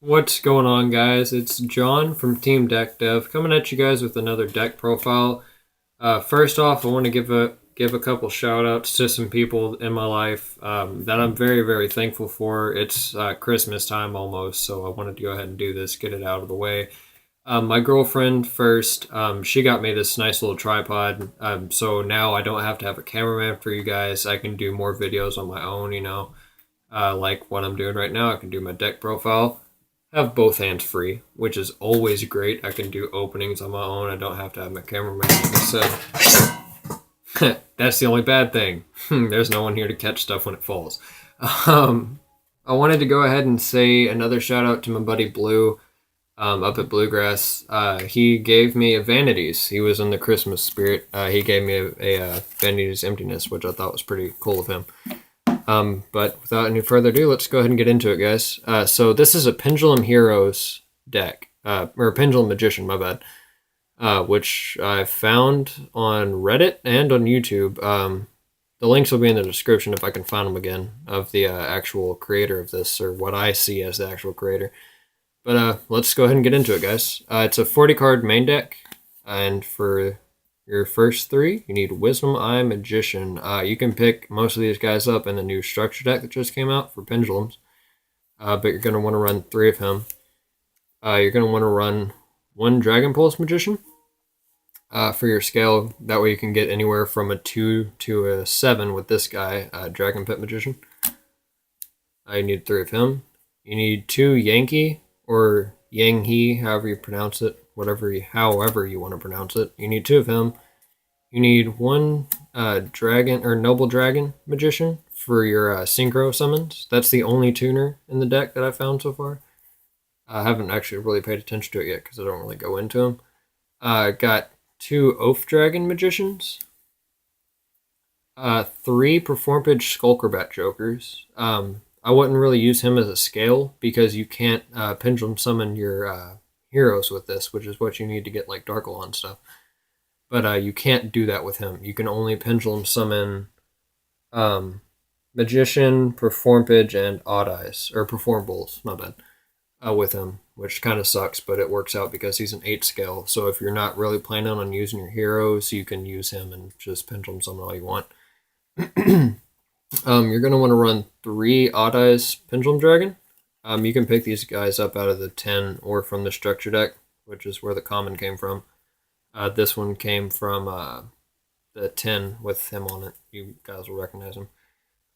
What's going on, guys? It's John from Team Deck Dev coming at you guys with another deck profile. First off, I want to give a couple shout outs to some people in my life that I'm very thankful for. It's Christmas time almost, so I wanted to go ahead and do this, get it out of the way. My girlfriend first, she got me this nice little tripod, so now I don't have to have a cameraman for you guys. I can do more videos on my own, like what I'm doing right now. I can do my deck profile, have both hands free, which is always great. I can do openings on my own. I don't have to have my cameraman. Like I said, that's the only bad thing. There's no one here to catch stuff when it falls. Um, I wanted to go ahead and say another shout out to my buddy Blue up at Bluegrass. He gave me a Vanities. He was in the Christmas spirit. He gave me a Vanities Emptiness, which I thought was pretty cool of him. But without any further ado, let's go ahead and get into it, guys. So this is a Pendulum Heroes deck, or a Pendulum Magician, my bad, which I found on Reddit and on YouTube. The links will be in the description if I can find them again, of the actual creator of this, or what I see as the actual creator. But let's go ahead and get into it, guys. It's a 40-card main deck, and for your first three, you need Wisdom Eye Magician. You can pick most of these guys up in the new structure deck that just came out for Pendulums, but you're going to want to run three of him. You're going to want to run one Dragon Pulse Magician for your scale. That way you can get anywhere from a 2 to a 7 with this guy, Dragon Pit Magician. You need three of him. You need two Yankee or Yang He, however you pronounce it, however you want to pronounce it. You need two of him. You need one dragon or noble dragon magician for your synchro summons. That's the only tuner in the deck that I found so far. I haven't actually really paid attention to it yet because I don't really go into them. Got two oath dragon magicians. Three Performage Skulkerbat Jokers. I wouldn't really use him as a scale because you can't pendulum summon your heroes with this, which is what you need to get like Darkle and stuff. But you can't do that with him. You can only pendulum summon Magician, Performage, and Odd Eyes, or Performables, my bad, with him, which kind of sucks, but it works out because he's an 8 scale. So if you're not really planning on using your heroes, you can use him and just pendulum summon all you want. You're going to want to run three Odd Eyes Pendulum Dragon. You can pick these guys up out of the 10 or from the structure deck, which is where the common came from. This one came from the 10 with him on it. You guys will recognize him.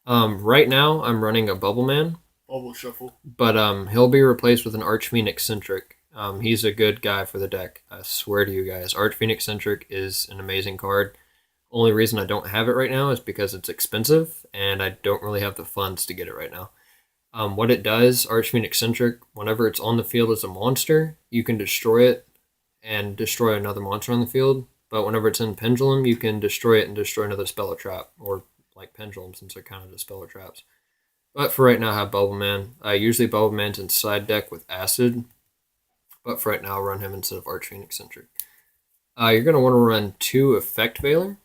Right now, I'm running a Bubble Man. Bubble Shuffle. But he'll be replaced with an Archphoenix Centric. He's a good guy for the deck. I swear to you guys, Archphoenix Centric is an amazing card. Only reason I don't have it right now is because it's expensive, and I don't really have the funds to get it right now. What it does, Archphoenix Centric, whenever it's on the field as a monster, you can destroy it and destroy another monster on the field. But whenever it's in Pendulum, you can destroy it and destroy another spell or trap, or like Pendulum, since they're kind of just spell or traps. But for right now, I have Bubble Man. Usually Bubble Man's in side deck with Acid, but for right now, I'll run him instead of Archphoenix Centric. You're going to want to run two Effect Veiler.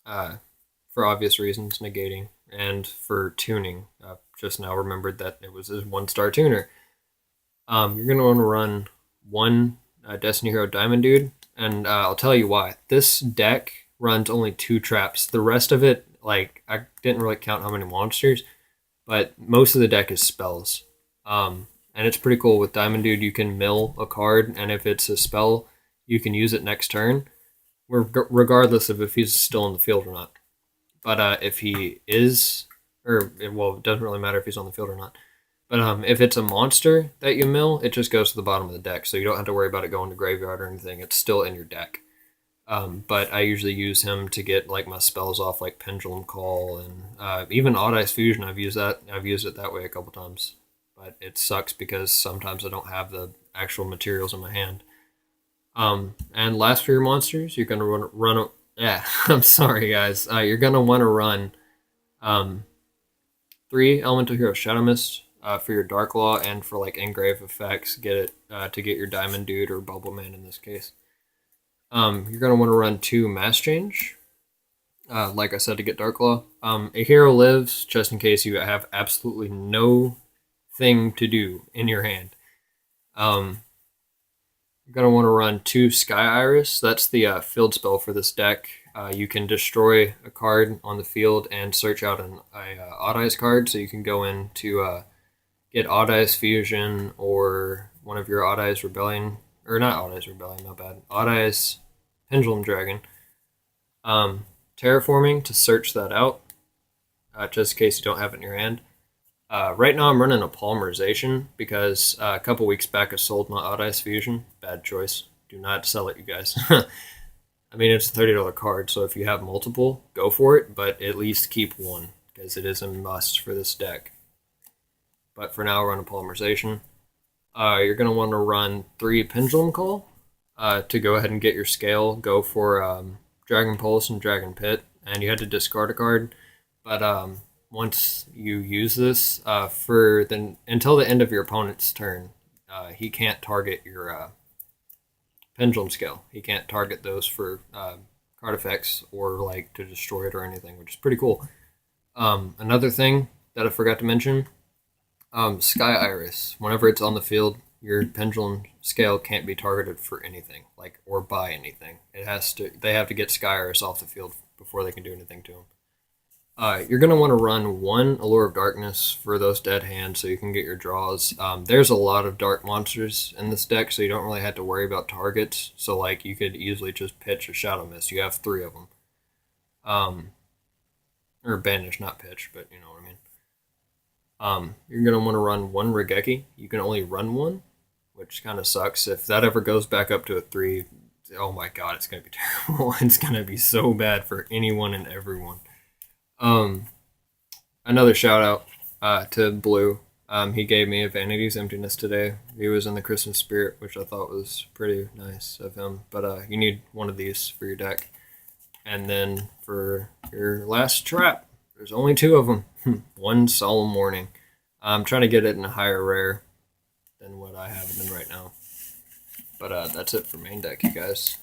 For obvious reasons, negating, and for tuning. Just now remembered that it was a 1-star tuner. You're going to want to run one Destiny Hero Diamond Dude, and I'll tell you why. This deck runs only 2 traps. The rest of it, like, I didn't really count how many monsters, but most of the deck is spells. And it's pretty cool. With Diamond Dude, you can mill a card, and if it's a spell, you can use it next turn, regardless of if he's still in the field or not. But if he is, well, it doesn't really matter if he's on the field or not. But if it's a monster that you mill, it just goes to the bottom of the deck, so you don't have to worry about it going to graveyard or anything. It's still in your deck. But I usually use him to get like my spells off, like Pendulum Call, and even Odd Eyes Fusion. I've used it that way a couple times, but it sucks because sometimes I don't have the actual materials in my hand. And last for your monsters, you're gonna run. Yeah, I'm sorry, guys. You're gonna want to run 3 Elemental Hero Shadow Mist for your Dark Law and for like engrave effects. Get it to get your Diamond Dude or Bubble Man in this case. You're gonna want to run 2 Mass Change. Like I said, to get Dark Law. A hero lives just in case you have absolutely no thing to do in your hand. You're going to want to run 2 Sky Iris. That's the field spell for this deck. You can destroy a card on the field and search out a Odd Eyes card, so you can go in to get Odd Eyes Fusion or one of your Odd Eyes Rebellion, or not Odd Eyes Rebellion, not bad, Odd Eyes Pendulum Dragon. Terraforming to search that out, just in case you don't have it in your hand. Right now I'm running a Polymerization because a couple weeks back I sold my Odd Eyes Fusion. Bad choice. Do not sell it, you guys. I mean, it's a $30 card, so if you have multiple, go for it, but at least keep one because it is a must for this deck. But for now, run a Polymerization. You're going to want to run 3 Pendulum Call to go ahead and get your scale. Go for Dragon Pulse and Dragon Pit, and you had to discard a card. But once you use this until the end of your opponent's turn, he can't target your Pendulum Scale. He can't target those for card effects or like to destroy it or anything, which is pretty cool. Another thing that I forgot to mention, Sky Iris. Whenever it's on the field, your Pendulum Scale can't be targeted for anything, like or by anything. They have to get Sky Iris off the field before they can do anything to them. You're going to want to run 1 Allure of Darkness for those dead hands so you can get your draws. There's a lot of dark monsters in this deck, so you don't really have to worry about targets. So, like, you could easily just pitch a Shadow Mist. You have 3 of them. Or banish, not pitch, but you know what I mean. You're going to want to run 1 Regeki. You can only run 1, which kind of sucks. If that ever goes back up to a 3, oh my god, it's going to be terrible. It's going to be so bad for anyone and everyone. Another shout out to Blue. He gave me a Vanity's Emptiness today. He was in the Christmas spirit, which I thought was pretty nice of him. But you need one of these for your deck. And then for your last trap, there's only 2 of them. 1 Solemn Warning. I'm trying to get it in a higher rare than what I have it in right now. But that's it for main deck, you guys.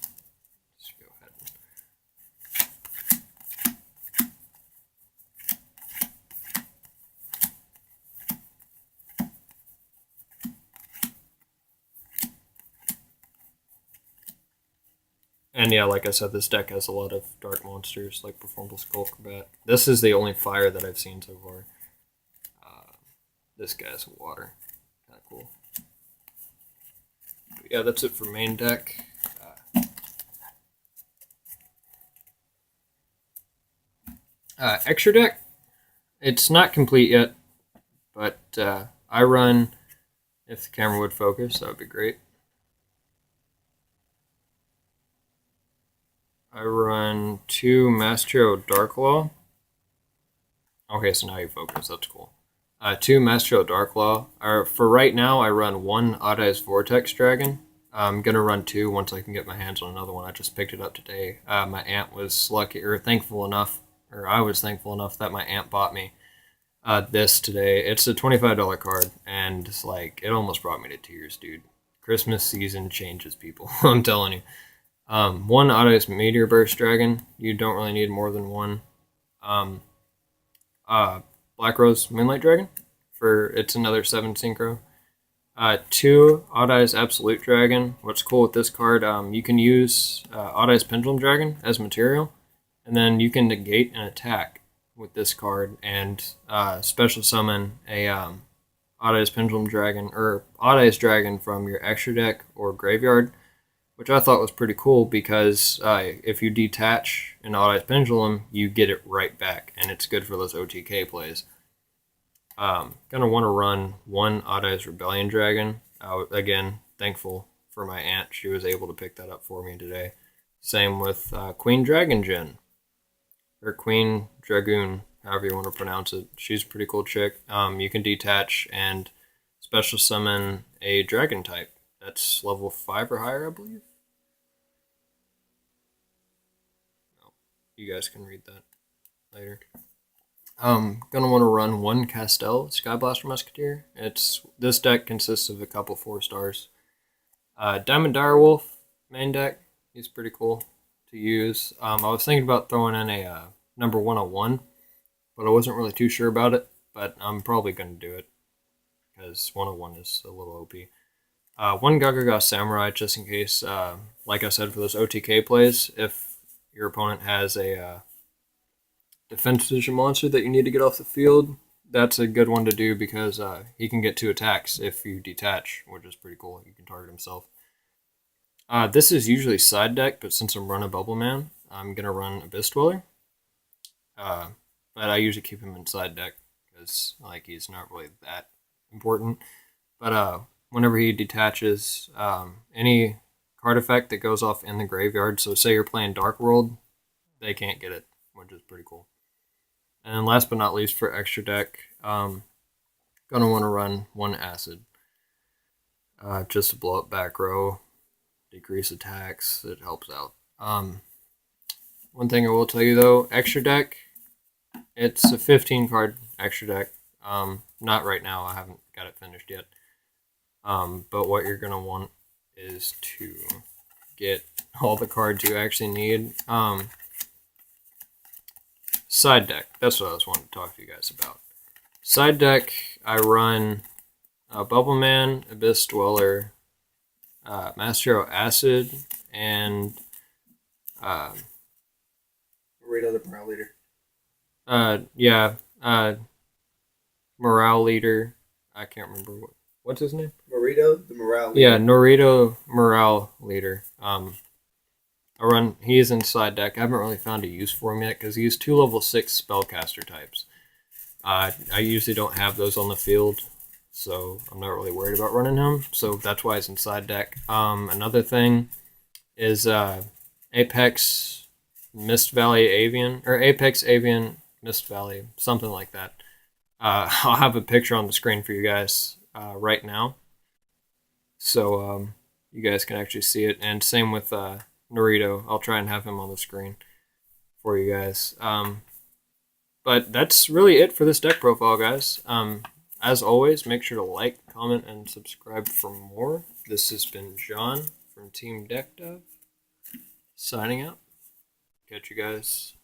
Let's go ahead. And yeah, like I said, this deck has a lot of dark monsters, like Performable Skull Combat. This is the only fire that I've seen so far. This guy's water. Kind of cool. But yeah, that's it for main deck. Extra deck, it's not complete yet, but I run, if the camera would focus, that would be great. I run 2 Mastro Darklaw. Okay, so now you focus, that's cool. 2 Mastro Darklaw. For right now, I run 1 Odd Eyes Vortex Dragon. I'm going to run 2 once I can get my hands on another one. I just picked it up today. My aunt was lucky, or thankful enough, or I was thankful enough that my aunt bought me this today. It's a $25 card, and it's like, it almost brought me to tears, dude. Christmas season changes people, I'm telling you. 1 Odd Eyes Meteor Burst Dragon. You don't really need more than 1. Black Rose Moonlight Dragon. It's another 7 synchro. 2 Odd Eyes Absolute Dragon. What's cool with this card, you can use Odd Eyes Pendulum Dragon as material, and then you can negate an attack with this card and special summon a Odd Eyes Pendulum Dragon or Odd Eyes Dragon from your extra deck or graveyard, which I thought was pretty cool because if you detach an Odd Eyes Pendulum, you get it right back, and it's good for those OTK plays. Gonna want to run 1 Odd Eyes Rebellion Dragon. Again, thankful for my aunt. She was able to pick that up for me today. Same with Queen Dragon Gen. Or Queen Dragoon, however you want to pronounce it. She's a pretty cool chick. You can detach and special summon a dragon type. That's level 5 or higher, I believe. No, you guys can read that later. Gonna want to run 1 Castel Skyblaster Musketeer. This deck consists of a couple 4 stars. Diamond Direwolf main deck. He's pretty cool to use. I was thinking about throwing in a number 101, but I wasn't really too sure about it. But I'm probably gonna do it because 101 is a little OP. One Gagaga Samurai, just in case, like I said, for those OTK plays, if your opponent has a defense vision monster that you need to get off the field, that's a good one to do because he can get 2 attacks if you detach, which is pretty cool. You can target himself. This is usually side deck, but since I'm running Bubble Man, I'm going to run Abyss Dweller. But I usually keep him in side deck because like he's not really that important. But whenever he detaches, any card effect that goes off in the graveyard, so say you're playing Dark World, they can't get it, which is pretty cool. And then last but not least, for extra deck, gonna want to run 1 Acid, just to blow up back row, decrease attacks. It helps out. One thing I will tell you though, extra deck, it's a 15 card extra deck. Not right now. I haven't got it finished yet. But what you're gonna want is to get all the cards you actually need. Side deck. That's what I was wanting to talk to you guys about. Side deck, I run Bubble Man, Abyss Dweller, Master Acid, and Rito the Morale Leader. Morale Leader. I can't remember what's his name. Norito the Morale Leader. Yeah, Norito Morale Leader. He is in side deck. I haven't really found a use for him yet because he's 2 level 6 spellcaster types. I usually don't have those on the field, so I'm not really worried about running him. So that's why he's in side deck. Another thing is Apex Mist Valley Avian, or Apex Avian Mist Valley, something like that. I'll have a picture on the screen for you guys right now, so you guys can actually see it. And same with Norito. I'll try and have him on the screen for you guys. But that's really it for this deck profile, guys. As always, make sure to like, comment, and subscribe for more. This has been John from Team Deck Dev, signing out. Catch you guys